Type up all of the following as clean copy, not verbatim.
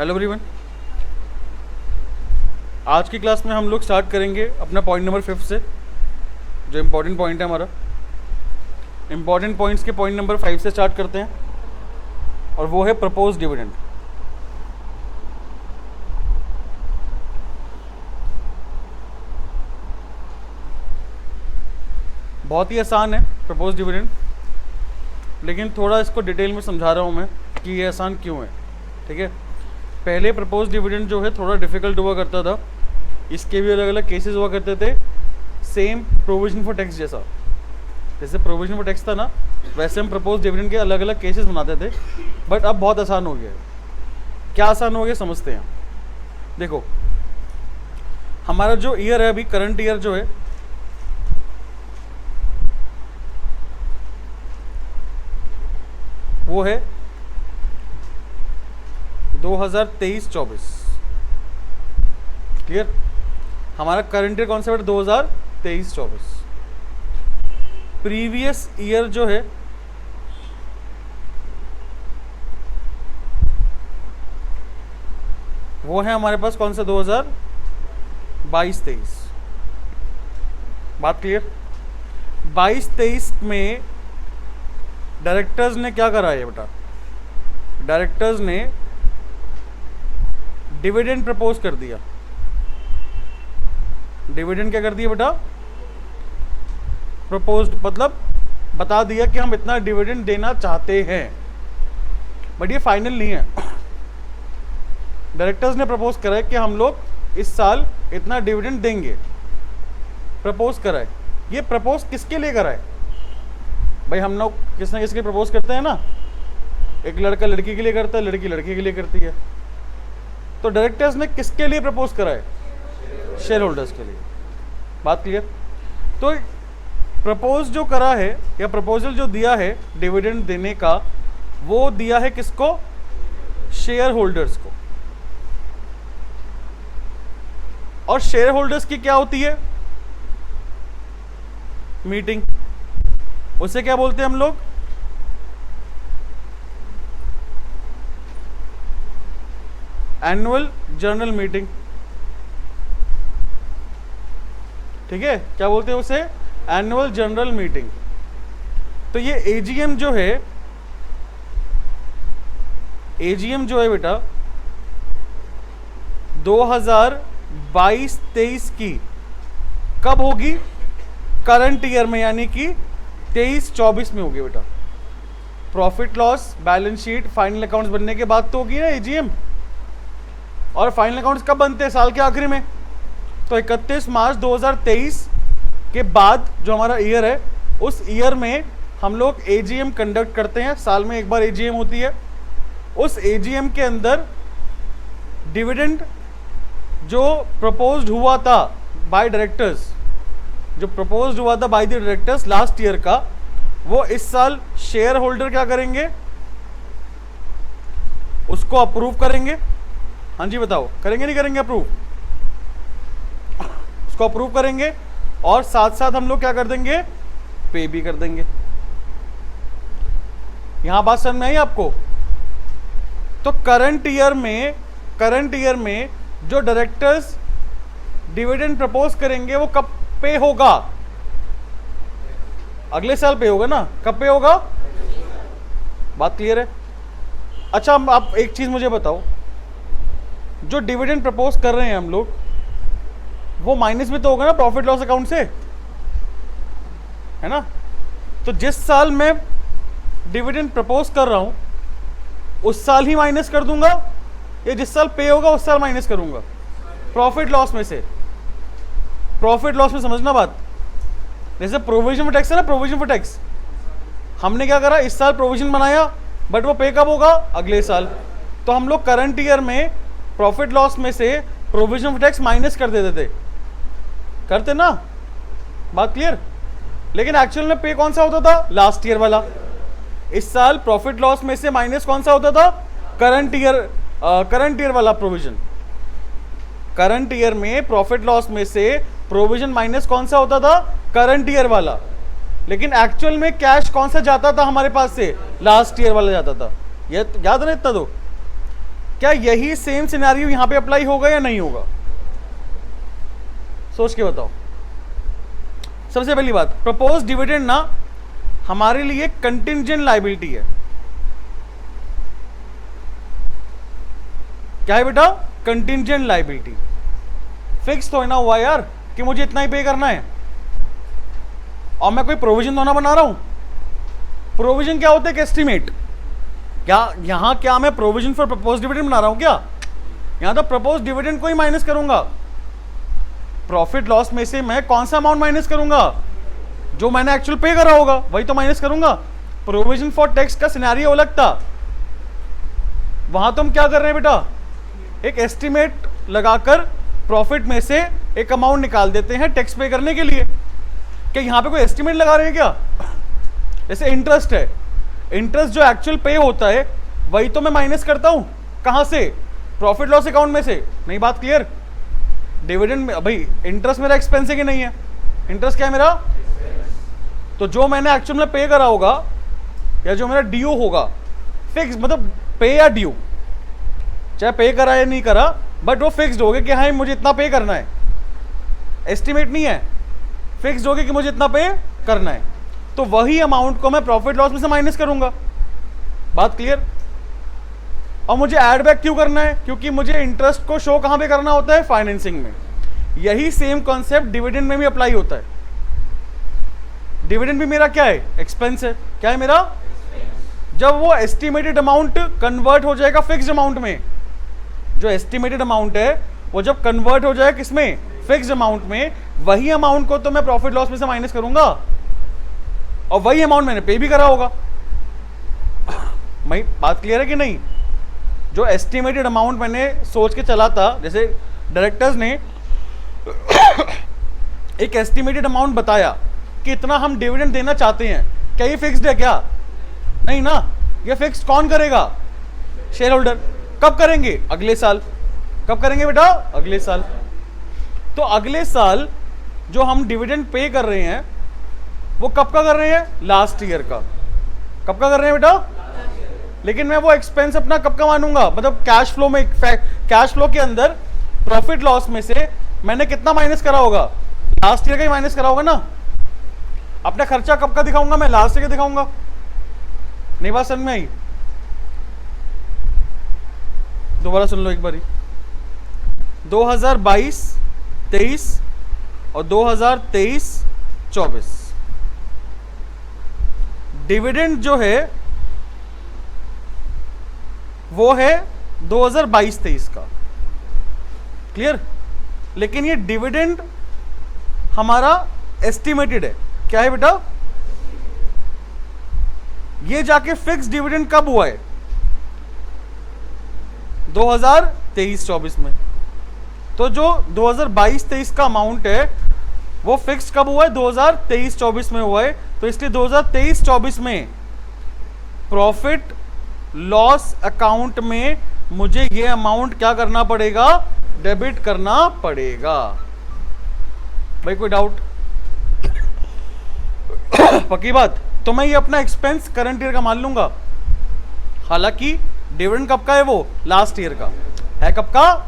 Hello everyone, आज की class में हम लोग स्टार्ट करेंगे अपना पॉइंट नंबर 5 से, जो इम्पोर्टेंट पॉइंट है हमारा। इम्पॉर्टेंट पॉइंट्स के पॉइंट नंबर 5 से स्टार्ट करते हैं और वो है प्रपोज डिविडेंड। बहुत ही आसान है प्रपोज डिविडेंड, लेकिन थोड़ा इसको डिटेल में समझा रहा हूँ मैं कि ये आसान क्यों है। ठीक है, पहले प्रपोज डिविडेंड जो है थोड़ा डिफिकल्ट हुआ करता था, इसके भी अलग अलग केसेस हुआ करते थे। सेम प्रोविजन फॉर टैक्स जैसे प्रोविजन फॉर टैक्स था ना, वैसे हम प्रपोज डिविडेंड के अलग अलग केसेस बनाते थे, बट अब बहुत आसान हो गया है। क्या आसान हो गया समझते हैं। देखो, हमारा जो ईयर है अभी, करंट ईयर जो है, वो है 2023-24। क्लियर? हमारा करंट ईयर कौन सा है? 2023-24। प्रीवियस ईयर जो है वो है हमारे पास कौन सा? 2022-23। बात क्लियर? 22-23 में डायरेक्टर्स ने क्या करा है बेटा? डायरेक्टर्स ने डिविडेंड प्रपोज कर दिया। डिविडेंड क्या कर दिया बेटा? प्रपोज्ड, मतलब बता दिया कि हम इतना डिविडेंड देना चाहते हैं, बट ये फाइनल नहीं है। डायरेक्टर्स ने प्रपोज करा है कि हम लोग इस साल इतना डिविडेंड देंगे। प्रपोज करा है। ये प्रपोज किसके लिए करा है भाई? हम लोग किस ना किसके लिए प्रपोज करते हैं ना। एक लड़का लड़की के लिए करता है, लड़की लड़के के लिए करती है। तो डायरेक्टर्स ने किसके लिए प्रपोज करा है? शेयर होल्डर्स के लिए। बात क्लियर? तो प्रपोज जो करा है या प्रपोजल जो दिया है डिविडेंड देने का, वो दिया है किसको? शेयर होल्डर्स को। और शेयर होल्डर्स की क्या होती है? मीटिंग। उसे क्या बोलते हैं हम लोग? Annual general meeting. ठीक है, क्या बोलते हैं उसे? Annual general meeting. तो ये एजीएम जो है, एजीएम जो है बेटा 2022-23 की कब होगी? करंट ईयर में, यानी कि 23-24 में होगी बेटा। Profit loss, balance sheet, final accounts बनने के बाद तो होगी ना एजीएम। और फाइनल अकाउंट्स कब बनते हैं? साल के आखिरी में। तो 31 मार्च 2023 के बाद जो हमारा ईयर है, उस ईयर में हम लोग एजीएम कंडक्ट करते हैं। साल में एक बार एजीएम होती है। उस एजीएम के अंदर डिविडेंड जो प्रपोज्ड हुआ था बाय डायरेक्टर्स, जो प्रपोज्ड हुआ था by the directors last year का, वो इस साल शेयर होल्डर क्या करेंगे? उसको अप्रूव करेंगे। हाँ जी बताओ, करेंगे नहीं करेंगे अप्रूव? उसको अप्रूव करेंगे और साथ साथ हम लोग क्या कर देंगे? पे भी कर देंगे। यहां बात समझ में आई आपको? तो करंट ईयर में जो डायरेक्टर्स डिविडेंड प्रपोज करेंगे वो कब पे होगा? अगले साल पे होगा ना। कब पे होगा? बात क्लियर है? अच्छा, आप एक चीज मुझे बताओ, जो डिविडेंड प्रपोज कर रहे हैं हम लोग, वो माइनस में तो होगा ना प्रॉफिट लॉस अकाउंट से, है ना? तो जिस साल मैं डिविडेंड प्रपोज कर रहा हूं उस साल ही माइनस कर दूंगा, या जिस साल पे होगा उस साल माइनस करूंगा? प्रॉफिट लॉस में से। प्रॉफिट लॉस में समझना बात। जैसे प्रोविजन फॉर टैक्स है ना, प्रोविजन फॉर टैक्स हमने क्या करा? इस साल प्रोविजन बनाया, बट वो पे कब होगा? अगले साल। तो हम लोग करंट ईयर में प्रॉफिट लॉस में से प्रोविजन फॉर टैक्स माइनस कर देते थे, करते ना। बात क्लियर? लेकिन एक्चुअल में पे कौन सा होता था? लास्ट ईयर वाला। इस साल प्रॉफिट लॉस में से माइनस कौन सा होता था? करंट ईयर वाला प्रोविजन। करंट ईयर में प्रॉफिट लॉस में से प्रोविजन माइनस कौन सा होता था? करंट ईयर वाला। लेकिन एक्चुअल में कैश कौन सा जाता था हमारे पास से? लास्ट ईयर वाला जाता था। ये याद है इतना? तो क्या यही सेम सिनेरियो यहां पे अप्लाई होगा या नहीं होगा? सोच के बताओ। सबसे पहली बात, प्रपोज डिविडेंड ना हमारे लिए कंटिंजेंट लायबिलिटी है। क्या है बेटा? Contingent liability. फिक्स तो है ना हुआ यार कि मुझे इतना ही पे करना है, और मैं कोई प्रोविजन तो ना बना रहा हूं। प्रोविजन क्या होता है? कि एस्टिमेट। क्या यहां क्या मैं प्रोविजन फॉर प्रपोज डिविडेंड बना रहा हूं क्या? यहां तो प्रपोज डिविडेंड को ही माइनस करूंगा। प्रॉफिट लॉस में से मैं कौन सा अमाउंट माइनस करूंगा? जो मैंने एक्चुअल पे करा होगा वही तो माइनस करूंगा। प्रोविजन फॉर टैक्स का सिनेरियो अलग था। वहां तो हम क्या कर रहे हैं बेटा? एक एस्टिमेट लगाकर प्रॉफिट में से एक अमाउंट निकाल देते हैं टैक्स पे करने के लिए। क्या यहां पे कोई एस्टिमेट लगा रहे हैं क्या? जैसे इंटरेस्ट है, इंटरेस्ट जो एक्चुअल पे होता है वही तो मैं माइनस करता हूं। कहां से? प्रॉफिट लॉस अकाउंट में से। नहीं बात क्लियर? डिविडेंड में भाई इंटरेस्ट मेरा एक्सपेंस है कि नहीं है? इंटरेस्ट क्या है मेरा? तो जो मैंने एक्चुअल में पे करा होगा या जो मेरा ड्यू होगा, फिक्स मतलब पे या ड्यू, चाहे पे करा या नहीं करा, बट वो फिक्स्ड हो गया कि हाँ मुझे इतना पे करना है। एस्टिमेट नहीं है, फिक्स्ड हो गया कि मुझे इतना पे करना है। तो वही अमाउंट को मैं प्रॉफिट लॉस में से माइनस करूंगा। बात क्लियर? और मुझे ऐड बैक क्यों करना है? क्योंकि मुझे इंटरेस्ट को शो कहां पे करना होता है? फाइनेंसिंग में। यही सेम कॉन्सेप्ट डिविडेंड में भी अप्लाई होता है। डिविडेंड भी मेरा क्या है? एक्सपेंस है। क्या है मेरा? जब वो एस्टिमेटेड अमाउंट कन्वर्ट हो जाएगा फिक्स्ड अमाउंट में, जो एस्टिमेटेड अमाउंट है वो जब कन्वर्ट हो जाए किसमें? फिक्स्ड अमाउंट में, वही अमाउंट को तो मैं प्रॉफिट लॉस में से माइनस करूंगा, और वही अमाउंट मैंने पे भी करा होगा। भाई बात क्लियर है कि नहीं? जो एस्टिमेटेड अमाउंट मैंने सोच के चला था, जैसे डायरेक्टर्स ने एक एस्टिमेटेड अमाउंट बताया कि इतना हम डिविडेंड देना चाहते हैं, क्या ये फिक्स्ड है क्या? नहीं ना। ये फिक्स्ड कौन करेगा? Share holder. कब करेंगे? अगले साल। कब करेंगे बेटा? अगले साल। तो अगले साल जो हम डिविडेंड पे कर रहे हैं वो कब का कर रहे हैं? लास्ट ईयर का। कब का कर रहे हैं बेटा? लेकिन मैं वो एक्सपेंस अपना कब का मानूंगा? मतलब कैश फ्लो में, कैश फ्लो के अंदर प्रॉफिट लॉस में से मैंने कितना माइनस करा होगा? लास्ट ईयर का ही माइनस करा होगा ना। अपना खर्चा कब का दिखाऊंगा मैं? लास्ट ईयर का दिखाऊंगा। नहीं बात समझ में आई? दोबारा सुन लो एक बारी। 2022-23 और 2023-24 डिविडेंड जो है वो है 2022-23 का। क्लियर? लेकिन ये डिविडेंड हमारा एस्टिमेटेड है। क्या है बेटा? ये जाके फिक्स डिविडेंड कब हुआ है? 2023-24 में। तो जो 2022-23 का अमाउंट है वो फिक्स कब हुआ है? 2023-24 में हुआ है। तो इसलिए 2023-24 में प्रॉफिट लॉस अकाउंट में मुझे ये अमाउंट क्या करना पड़ेगा? डेबिट करना पड़ेगा। भाई कोई डाउट? पक्की बात? तो मैं ये अपना एक्सपेंस करंट ईयर का मान लूंगा। हालांकि डिविडेंड कब का है? वो लास्ट ईयर का है। कब का?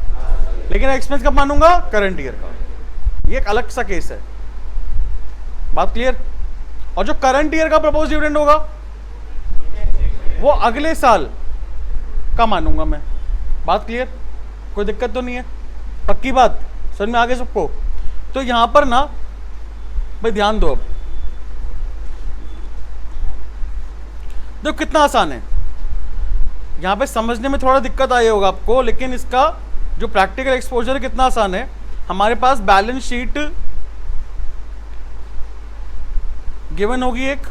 लेकिन एक्सपेंस कब मानूंगा? करंट ईयर का। ये एक अलग सा केस है। बात क्लियर? और जो करंट ईयर का प्रपोज डिविडेंड होगा वो अगले साल का मानूंगा मैं। बात क्लियर? कोई दिक्कत तो नहीं है? पक्की बात? समझ में आ गए सबको? तो यहां पर ना भाई ध्यान दो। अब देखो कितना आसान है। यहां पे समझने में थोड़ा दिक्कत आई होगा आपको, लेकिन इसका जो प्रैक्टिकल एक्सपोजर है कितना आसान है। हमारे पास बैलेंस शीट गिवन होगी एक,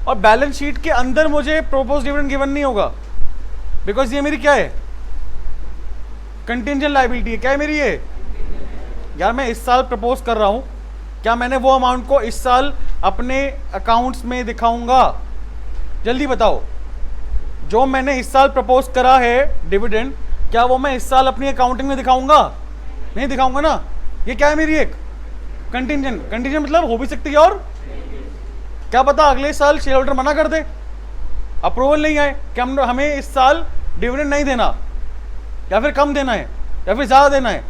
और बैलेंस शीट के अंदर मुझे प्रोपोज डिविडेंड गिवन नहीं होगा, बिकॉज ये मेरी क्या है? कंटिंजेंट लायबिलिटी है। क्या है मेरी ये? यार मैं इस साल प्रपोज कर रहा हूं, क्या मैंने वो अमाउंट को इस साल अपने अकाउंट्स में दिखाऊंगा? जल्दी बताओ। जो मैंने इस साल प्रपोज करा है डिविडेंड, क्या वो मैं इस साल अपनी अकाउंटिंग में दिखाऊंगा? नहीं दिखाऊंगा ना। ये क्या है मेरी एक कंटिजेंट। कंटिजेंट मतलब हो भी सकती है और क्या पता अगले साल शेयर होल्डर मना कर दे, अप्रूवल नहीं आए कि हम हमें इस साल डिविडेंड नहीं देना, या फिर कम देना है, या फिर ज्यादा देना है।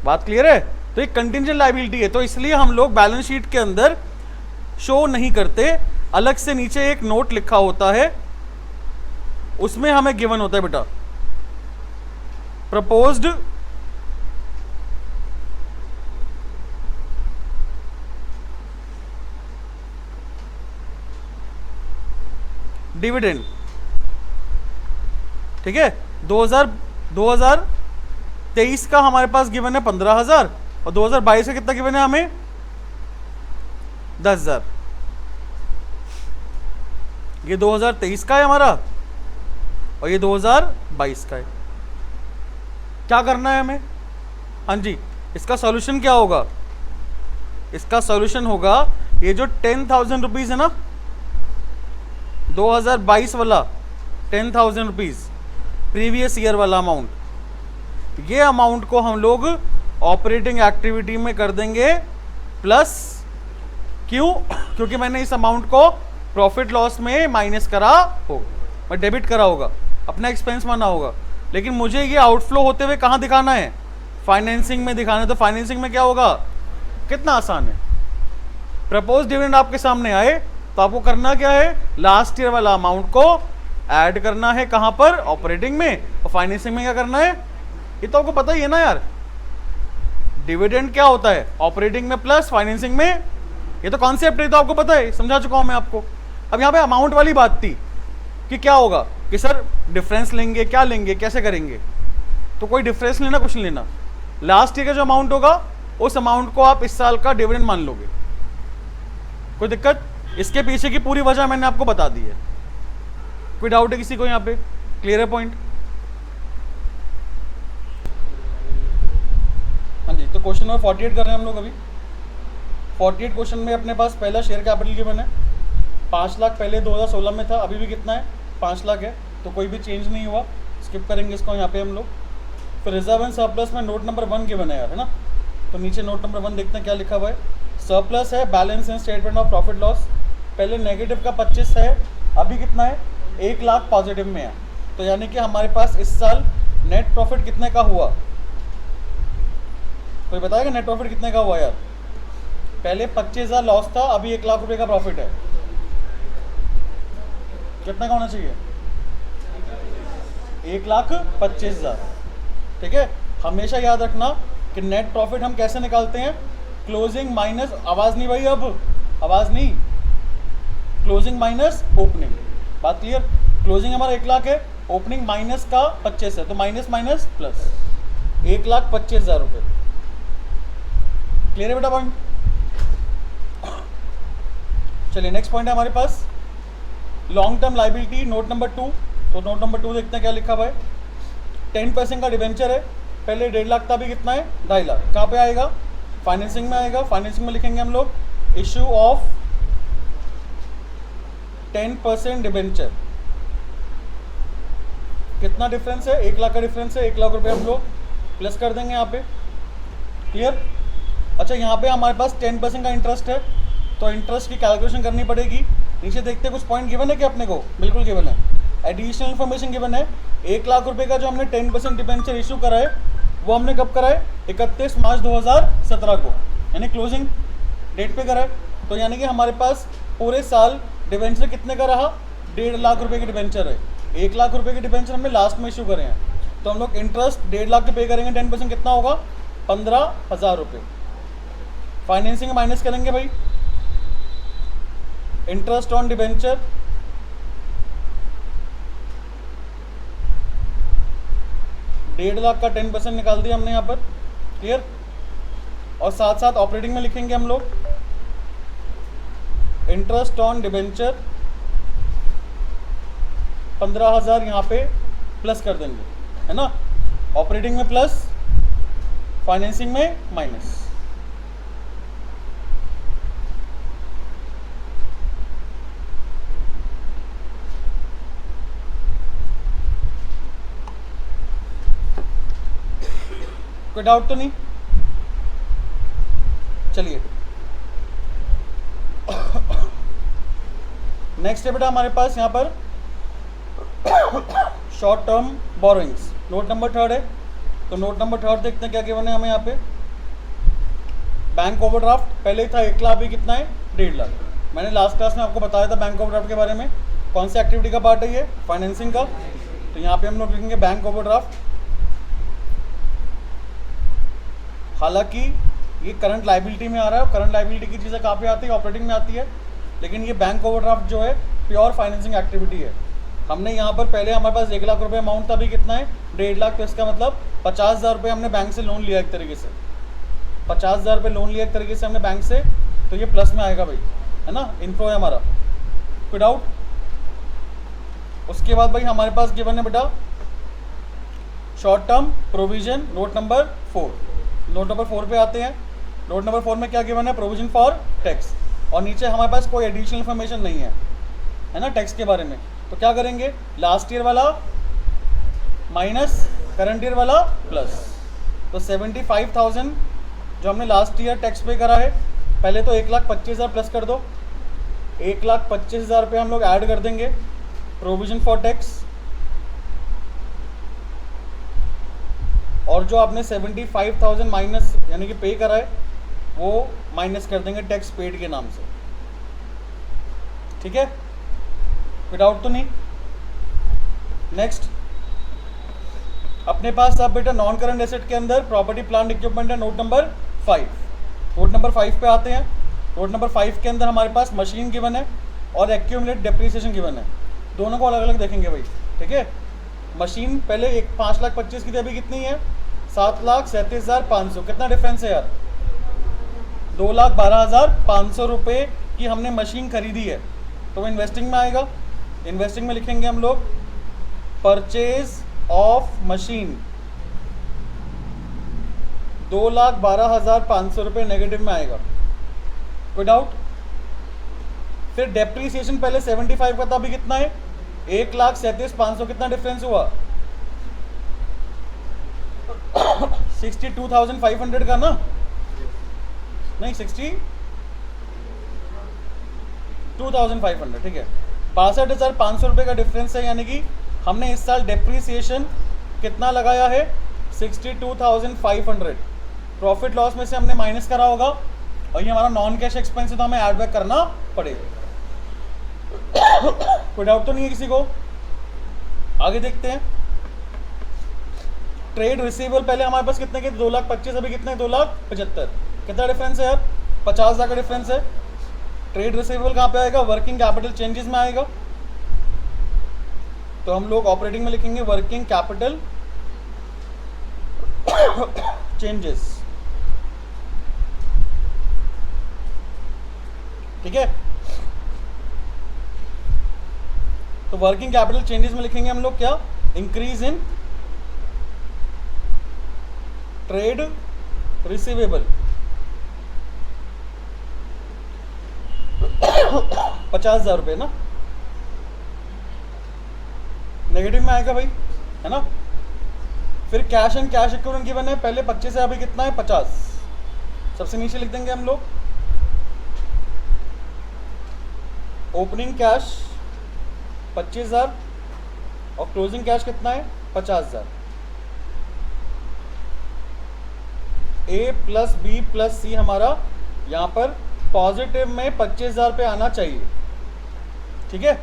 बात क्लियर है? तो ये कंटिजेंट लायबिलिटी है, तो इसलिए हम लोग बैलेंस शीट के अंदर शो नहीं करते। अलग से नीचे एक नोट लिखा होता है, उसमें हमें गिवन होता है बेटा प्रपोज्ड डिविडेंड। ठीक है, 2023 का हमारे पास गिवन है 15,000 और 2022 का कितना गिवन है हमें 10,000। ये 2023 का है हमारा और ये 2022 का है। क्या करना है हमें? हाँ जी, इसका सॉल्यूशन क्या होगा? इसका सॉल्यूशन होगा ये जो 10,000 रुपीज है ना, 2022 वाला 10,000 रुपीज प्रीवियस ईयर वाला अमाउंट, ये अमाउंट को हम लोग ऑपरेटिंग एक्टिविटी में कर देंगे प्लस। क्यों? क्योंकि मैंने इस अमाउंट को प्रॉफिट लॉस में माइनस करा होगा, मैं डेबिट करा होगा, अपना एक्सपेंस माना होगा। लेकिन मुझे ये आउटफ्लो होते हुए कहाँ दिखाना है? फाइनेंसिंग में दिखाना है। तो फाइनेंसिंग में क्या होगा? कितना आसान है, प्रपोज डिविडेंड आपके सामने आए तो आपको करना क्या है? लास्ट ईयर वाला अमाउंट को ऐड करना है, कहां पर? ऑपरेटिंग में। और फाइनेंसिंग में क्या करना है? ये तो आपको पता ही है ना यार, डिविडेंड क्या होता है? ऑपरेटिंग में प्लस, फाइनेंसिंग में। ये तो कॉन्सेप्ट है, तो आपको पता है, समझा चुका हूं मैं आपको। अब यहाँ पे अमाउंट वाली बात थी कि क्या होगा कि सर डिफरेंस लेंगे, क्या लेंगे, कैसे करेंगे? तो कोई डिफरेंस लेना, कुछ नहीं लेना। लास्ट ईयर का जो अमाउंट होगा उस अमाउंट को आप इस साल का डिविडेंड मान लोगे। कोई दिक्कत? इसके पीछे की पूरी वजह मैंने आपको बता दी है। कोई डाउट है किसी को यहाँ पे? क्लियर है पॉइंट? हाँ जी, तो क्वेश्चन नंबर 48 कर रहे हैं हम लोग अभी। 48 क्वेश्चन में अपने पास पहला शेयर कैपिटल गिवन है 5 लाख, पहले 2016 में था, अभी भी कितना है? 5 लाख है, तो कोई भी चेंज नहीं हुआ, स्किप करेंगे इसको यहाँ पे हम लोग। फिर रिजर्व एंड सरप्लस में नोट नंबर 1 गिवन है यार, है ना? तो नीचे नोट नंबर 1 देखते हैं क्या लिखा हुआ है। सरप्लस है balance and statement of profit loss, पहले नेगेटिव का 25 है, अभी कितना है? 1 लाख पॉजिटिव में है। तो यानी कि हमारे पास इस साल नेट प्रॉफिट कितने का हुआ? कोई बताएगा नेट प्रॉफिट कितने का हुआ यार? पहले 25,000 लॉस था, अभी 1 लाख रुपए का प्रॉफिट है। कितना का होना चाहिए? 1,25,000। ठीक है, हमेशा याद रखना कि नेट प्रॉफिट हम कैसे निकालते हैं? क्लोजिंग माइनस, आवाज नहीं भाई, अब आवाज नहीं, क्लोजिंग माइनस ओपनिंग। बात क्लियर? क्लोजिंग हमारा 1 लाख है, ओपनिंग माइनस का 25 है, तो माइनस माइनस प्लस 1,25,000 रुपये। क्लियर है बेटा पॉइंट? चलिए नेक्स्ट पॉइंट है हमारे पास long term liability, note number 2। तो नोट नंबर 2 देखते हैं क्या लिखा हुआ है। 10% का डिवेंचर है, पहले 1.5 लाख था, अभी कितना है? 2.5 लाख। कहाँ पे आएगा? फाइनेंसिंग में आएगा। फाइनेंसिंग में लिखेंगे हम लोग इशू ऑफ 10% डिवेंचर। कितना डिफरेंस है? 1 लाख का डिफरेंस है, 1 लाख रुपए हम लोग प्लस कर देंगे यहाँ पे। क्लियर? अच्छा, यहाँ पे हमारे पास 10% का इंटरेस्ट है, तो इंटरेस्ट की कैलकुलेशन करनी पड़ेगी। नीचे देखते हैं कुछ पॉइंट गिवन है क्या अपने को? बिल्कुल गिवन है, एडिशनल इन्फॉर्मेशन गिवन है। 1 लाख रुपए का जो हमने 10% डिबेंचर इशू करा है वो हमने कब करा है? 31 मार्च 2017 को, यानी क्लोजिंग डेट पे करा है। तो यानी कि हमारे पास पूरे साल डिबेंचर कितने का रहा? 1.5 लाख रुपए के डिबेंचर है। 1 लाख रुपए के डिबेंचर हमने लास्ट में इशू करे हैं, तो हम लोग इंटरेस्ट 1.5 लाख के पे करेंगे। 10% कितना होगा? 15,000 रुपये। फाइनेंसिंग माइनस करेंगे भाई, इंटरेस्ट ऑन डिबेंचर 1.5 लाख का 10% निकाल दिया हमने यहाँ पर। क्लियर? और साथ साथ ऑपरेटिंग में लिखेंगे हम लोग इंटरेस्ट ऑन डिबेंचर 15,000 यहाँ पे प्लस कर देंगे, है ना? ऑपरेटिंग में प्लस, फाइनेंसिंग में माइनस। कोई डाउट तो नहीं? चलिए नेक्स्ट है बेटा हमारे पास यहाँ पर short term borrowings, note number 3 है। तो नोट नंबर 3 देखते हैं क्या गिवन है हमें यहाँ पे। बैंक ओवरड्राफ्ट पहले था 1 लाख, भी कितना है 1.5 लाख। मैंने लास्ट क्लास में आपको बताया था बैंक ओवरड्राफ्ट के बारे में। कौन सी एक्टिविटी का पार्ट है ये, फाइनेंसिंग का। तो यहाँ पे हम लोग लिखेंगे बैंक ओवरड्राफ्ट। हालांकि ये करंट लाइबिलिटी में आ रहा है, करंट लाइबिलिटी की चीज़ें कहाँ पे आती है, ऑपरेटिंग में आती है, लेकिन ये बैंक ओवरड्राफ्ट जो है प्योर फाइनेंसिंग एक्टिविटी है। हमने यहाँ पर पहले हमारे पास 1 लाख रुपये अमाउंट था, भी कितना है 1.5 लाख। तो इसका मतलब 50,000 रुपये हमने बैंक से लोन लिया एक तरीके से, 50,000 रुपये लोन लिया एक तरीके से हमने बैंक से। तो ये प्लस में आएगा भाई, है ना, इन्फ्लो है हमारा। कोई डाउट? उसके बाद भाई हमारे पास गिवन है बेटा short term provision, note number 4। Note number 4 पे आते हैं। नोट नंबर 4 में क्या गिवन है, प्रोविजन फॉर टैक्स। और नीचे हमारे पास कोई एडिशनल इन्फॉर्मेशन नहीं है ना टैक्स के बारे में। तो क्या करेंगे, लास्ट ईयर वाला माइनस करंट ईयर वाला प्लस। तो 75,000 जो हमने लास्ट ईयर टैक्स पे करा है, पहले तो 1,25,000 प्लस कर दो, 1,25,000 रुपये हम लोग ऐड कर देंगे प्रोविजन फॉर टैक्स। और जो आपने 75,000 माइनस यानी कि पे करा है वो माइनस कर देंगे टैक्स पेड के नाम से। ठीक है, कोई डाउट तो नहीं? नेक्स्ट अपने पास अब बेटा नॉन करंट एसेट के अंदर प्रॉपर्टी प्लांट इक्विपमेंट है, नोट नंबर 5। नोट नंबर 5 पे आते हैं। नोट नंबर 5 के अंदर हमारे पास मशीन गिवन है और एक्यूमुलेट डेप्रिसिएशन गिवन है। दोनों को अलग अलग देखेंगे भाई, ठीक है। मशीन पहले 5,25,000 की थी, अभी कितनी है 7,37,500। कितना डिफरेंस है यार, 2,12,500 रुपये की हमने मशीन खरीदी है। तो वो इन्वेस्टिंग में आएगा। इन्वेस्टिंग में लिखेंगे हम लोग परचेज ऑफ मशीन, 2,12,500 रुपये नेगेटिव में आएगा। कोई डाउट? फिर डेप्रीसिएशन पहले 75 का था, अभी कितना है 1,37,500। कितना डिफरेंस हुआ 62,500 का ना, नहीं 62,500, ठीक है। 62,500 रुपये का डिफरेंस है, यानी कि हमने इस साल डेप्रीसिएशन कितना लगाया है 62,500। प्रॉफिट लॉस में से हमने माइनस करा होगा और ये हमारा नॉन कैश एक्सपेंस है, तो हमें ऐड बैक करना पड़ेगा। कोई डाउट तो नहीं है किसी को? आगे देखते हैं। ट्रेड रिसीवेबल पहले हमारे पास कितने के 2,25,000, अभी कितने 2,75,000। कितना डिफरेंस है यार, 50,000 का डिफरेंस है। ट्रेड रिसीवेबल कहाँ पे आएगा, वर्किंग कैपिटल चेंजेस में आएगा। तो हम लोग ऑपरेटिंग में लिखेंगे वर्किंग कैपिटल चेंजेस, ठीक है। तो वर्किंग कैपिटल चेंजेस में लिखेंगे हम लोग क्या, इंक्रीज इन ट्रेड रिसीवेबल 50,000 रुपये ना, नेगेटिव में आएगा भाई, है ना। फिर cash and cash equivalent given है, पहले 25 है, अभी कितना है 50। सबसे नीचे लिख देंगे हम लोग ओपनिंग कैश 25,000 और क्लोजिंग कैश कितना है 50,000। ए प्लस बी प्लस सी हमारा यहाँ पर पॉजिटिव में 25,000 पे आना चाहिए, ठीक है।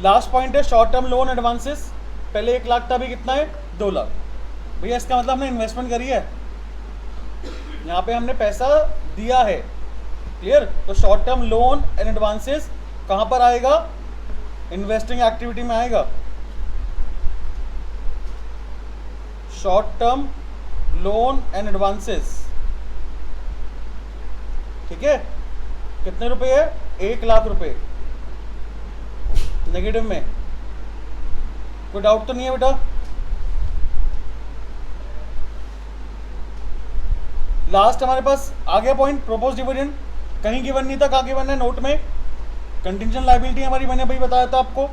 लास्ट पॉइंट है शॉर्ट टर्म लोन एडवांसेस, पहले 1 लाख था, अभी कितना है 2 लाख। भैया इसका मतलब हमने इन्वेस्टमेंट करी है, यहाँ पे हमने पैसा दिया है, क्लियर। तो short term loan and advances कहाँ पर आएगा, इन्वेस्टिंग एक्टिविटी में आएगा। Short term loan and advances, ठीक है। कितने रुपए है 1 लाख रुपए नेगेटिव में। कोई डाउट तो नहीं है बेटा? लास्ट हमारे पास आ गया पॉइंट प्रोपोज डिविडेंड, कहीं गिवन नहीं था, कहाँ गिवन है नोट में। कंटिंजेंट लायबिलिटी हमारी मैंने भाई बताया था आपको,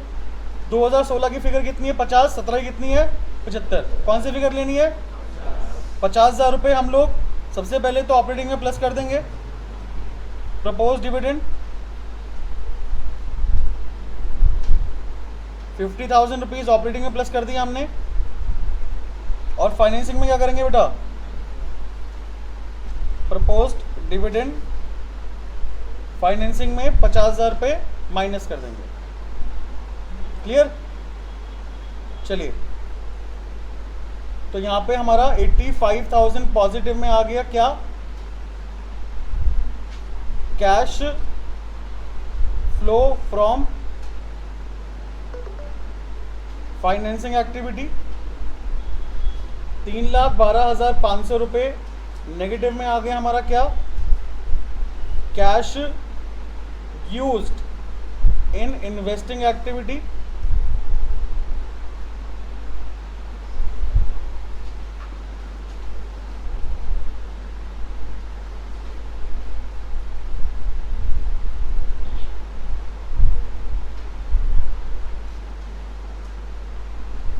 2016 की फिगर कितनी है 50, 17 की कितनी है 75। कौन सी फिगर लेनी है 50,000 रुपये हम लोग सबसे पहले तो ऑपरेटिंग में प्लस कर देंगे प्रपोज डिविडेंड 50,000 रुपीज ऑपरेटिंग में प्लस कर दिया हमने। और फाइनेंसिंग में क्या करेंगे बेटा, प्रपोज्ड डिविडेंड फाइनेंसिंग में 50,000 रुपये माइनस कर देंगे। क्लियर? चलिए, तो यहां पे हमारा 85,000 पॉजिटिव में आ गया क्या, cash flow from financing activity. 3,12,500 रुपये नेगेटिव में आ गया हमारा क्या, cash used in investing activity.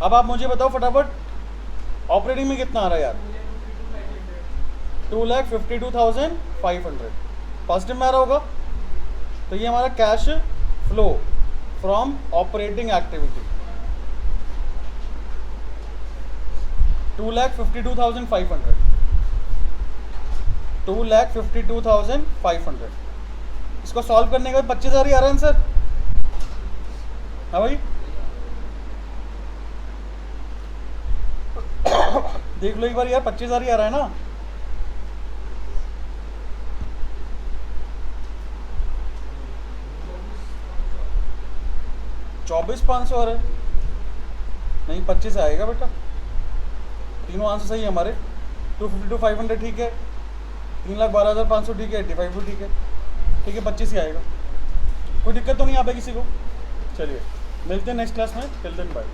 अब आप मुझे बताओ फटाफट ऑपरेटिंग में कितना आ रहा है यार, 2,52,500 पॉजिटिव में आ रहा होगा। तो ये हमारा cash flow from operating activity 2,52,500 2,52,500। इसको सॉल्व करने के बाद 25,000 ही आ रहा है आंसर। हाँ भाई, देख लो एक बार यार, 25,000 ही आ रहा है ना। $24,500 आ रहा है, नहीं 25 आएगा बेटा। तीनों आंसर सही है हमारे। 252,500 ठीक है, 3,12,500 ठीक है, 85 ठीक है, ठीक है 25 ही आएगा। कोई दिक्कत तो नहीं यहाँ पे किसी को। चलिए मिलते हैं नेक्स्ट क्लास में, टिल देन बाय।